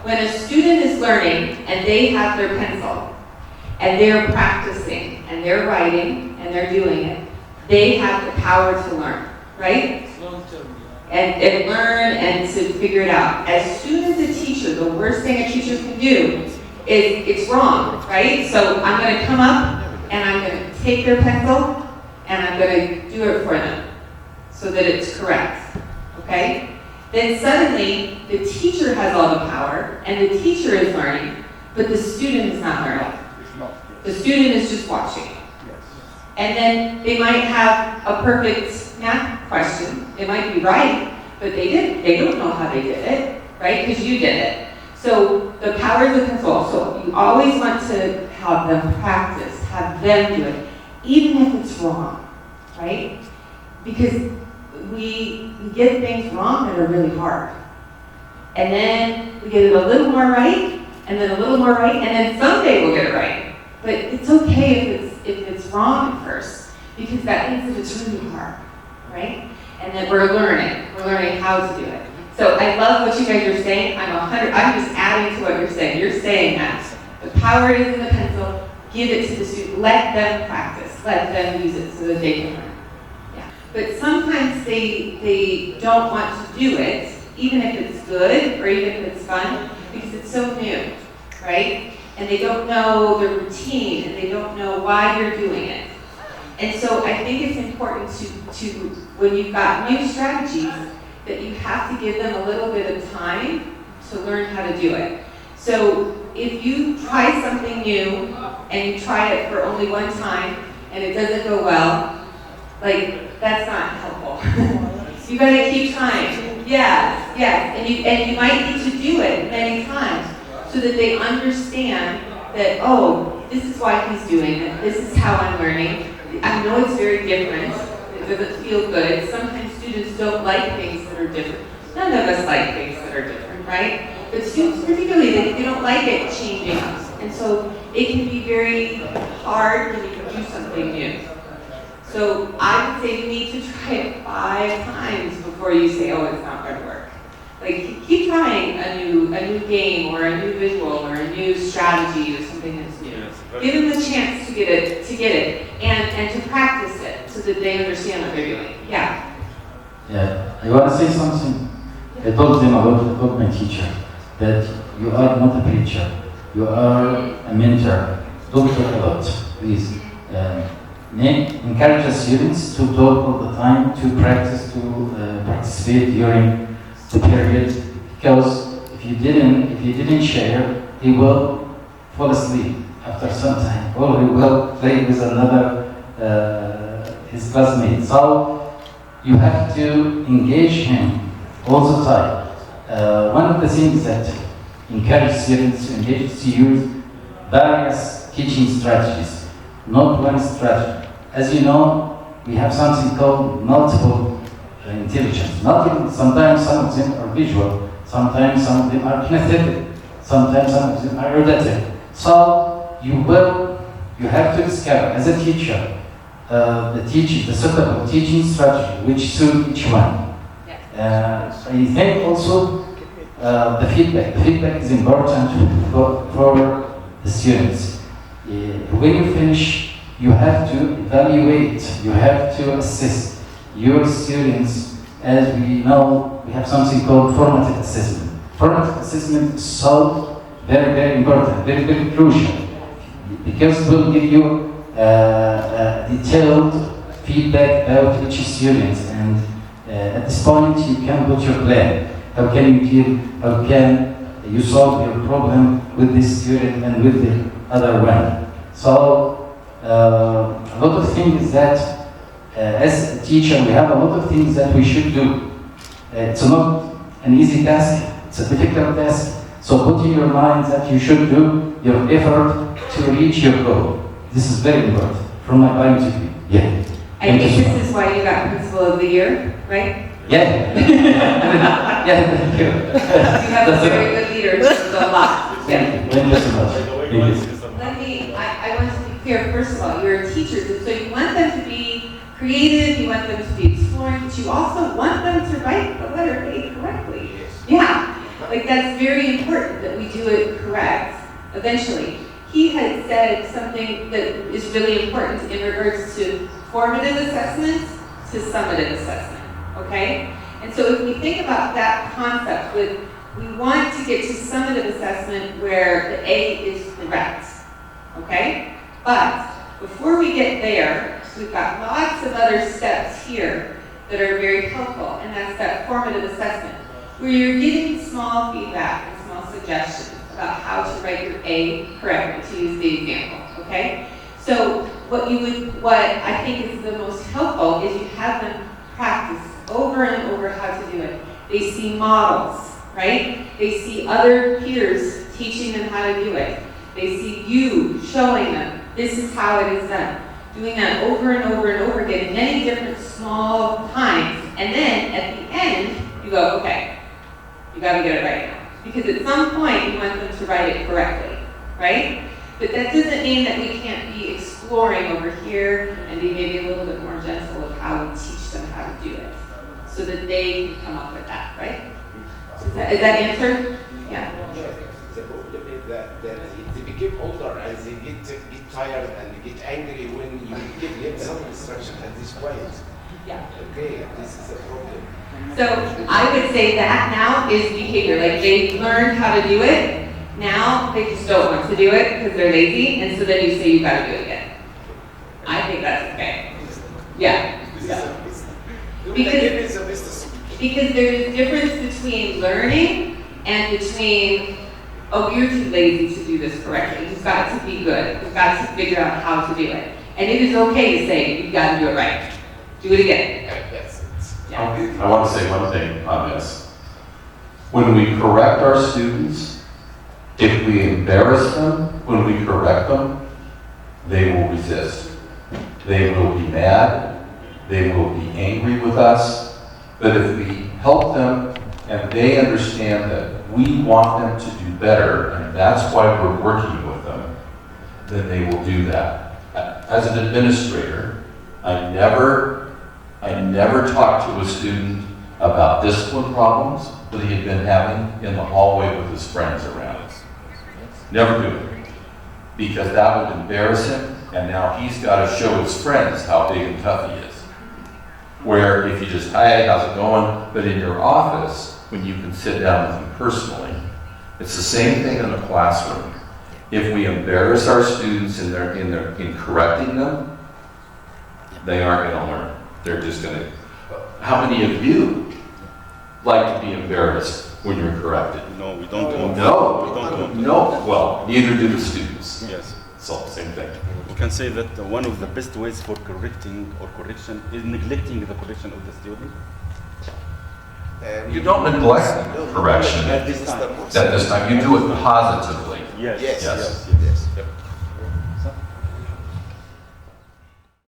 when a student is learning and they have their pencil and they're practicing and they're writing and they're doing it, they have the power to learn, right? And learn and to figure it out. As soon as a teacher, the worst thing a teacher can do is it's wrong, right? So I'm going to come up and I'm going to take their pencil and I'm going to do it for them so that it's correct, okay? Then suddenly the teacher has all the power and the teacher is learning, but the student is not learning. The student is just watching. And then they might have a perfect math question. It might be right, but they don't know how they did it, right? Because you did it. So the power is the control. So you always want to have them practice, have them do it, even if it's wrong, right? Because we get things wrong that are really hard. And then we get it a little more right, and then a little more right, and then someday we'll get it right. But it's okay if it's wrong at first, because that means that it's really hard, right? And that we're learning how to do it. So I love what you guys are saying. I'm just adding to what you're saying. You're saying that the power is in the pencil, give it to the student, let them practice, let them use it so that they can learn. Yeah. But sometimes they don't want to do it, even if it's good or even if it's fun, because it's so new, right? And they don't know the routine and they don't know why you're doing it. And so I think it's important to when you've got new strategies, that you have to give them a little bit of time to learn how to do it. So if you try something new and you try it for only one time and it doesn't go well, like, that's not helpful. You gotta keep trying. Yes. And you might need to do it many times so that they understand that, oh, this is why he's doing it. This is how I'm learning. I know it's very different. It doesn't feel good. Sometimes students don't like things that are different. None of us like things that are different, right? But students particularly, they don't like it changing. And so it can be very hard when you do something new. So I would say you need to try it 5 times before you say, oh, it's not going to work. Like, keep trying a new game or a new visual or a new strategy or something that's new. Give them the chance to get it, and to practice it so that they understand what they're doing. Yeah. Yeah, I want to say something. I told my teacher that you are not a preacher, you are a mentor. Don't talk a lot, please. Encourage the students to talk all the time, to practice, to participate during the period, because if you didn't share, he will fall asleep after some time, or he will play with another his classmates. So you have to engage him all the time. One of the things that encourage students to engage is to use various teaching strategies, not one strategy. As you know, we have something called multiple intelligence. Sometimes some of them are visual, sometimes some of them are kinesthetic, sometimes some of them are auditive. So you have to discover as a teacher the suitable teaching strategy which suit each one. I think also the feedback. The feedback is important for the students. When you finish, you have to evaluate, you have to assess your students. As we know, we have something called formative assessment. Formative assessment is so very, very important, very, very crucial, because it will give you detailed feedback about each student, and at this point you can put your plan. How can you deal, how can you solve your problem with this student and with the other one? So a lot of things that as a teacher, we have a lot of things that we should do. It's not an easy task, it's a difficult task. So put in your mind that you should do your effort to reach your goal. This is very important from my point of view. Yeah. I think this is why you got Principal of the Year, right? Yeah. Yeah, thank you. You have a very good leader, this is a lot. Thank you. Thank you so much. Thank you. I want to be clear, first of all, you're teachers, and so you want them to be creative, you want them to be exploring, but you also want them to write the letter A correctly. Yeah. like, that's very important that we do it correct eventually. He had said something that is really important in regards to formative assessment to summative assessment, okay? And so if we think about that concept with, we want to get to summative assessment where the A is correct, okay? But before we get there, we've got lots of other steps here that are very helpful, and that's that formative assessment, where you're getting small feedback and small suggestions about how to write your A correctly, to use the example, okay? So what I think is the most helpful is you have them practice over and over how to do it. They see models, right? They see other peers teaching them how to do it. They see you showing them, this is how it is done. Doing that over and over and over again, many different small times. And then at the end, you go, okay, you gotta get it right now. Because at some point, you want them to write it correctly, right? But that doesn't mean that we can't be exploring over here and be maybe a little bit more gentle with how we teach them how to do it, so that they can come up with that, right? Is that answered? Yeah. The problem is that they become older and they get tired and they get angry when you give them some instruction at this point. Yeah. Okay, this is a problem. So I would say that now is behavior. Like, they learned how to do it. Now they just don't want to do it because they're lazy, and so then you say you got to do it again. I think that's okay. Yeah. Because there's a difference between learning and between, oh, you're too lazy to do this correctly. You've got to be good. You've got to figure out how to do it. And it is okay to say, you've got to do it right. Do it again. Yeah. I want to say one thing on this. When we correct our students, if we embarrass them when we correct them, they will resist. They will be mad. They will be angry with us. But if we help them and they understand that we want them to do better, and that's why we're working with them, then they will do that. As an administrator, I never talked to a student about discipline problems that he had been having in the hallway with his friends around us. Never do it. Because that would embarrass him, and now he's got to show his friends how big and tough he is. Where if you just, hey, how's it going? But in your office, when you can sit down with him personally, it's the same thing in the classroom. If we embarrass our students in correcting them, they aren't going to learn. They're just going to. How many of you like to be embarrassed when you're corrected? No, we don't want No, we don't want no. Well, neither do the students. Yes. So same thing. We can say that one of the best ways for correcting or correction is neglecting the correction of the student. You don't neglect correction At this time. at this time. You do it positively. Yes. Yes. Yes.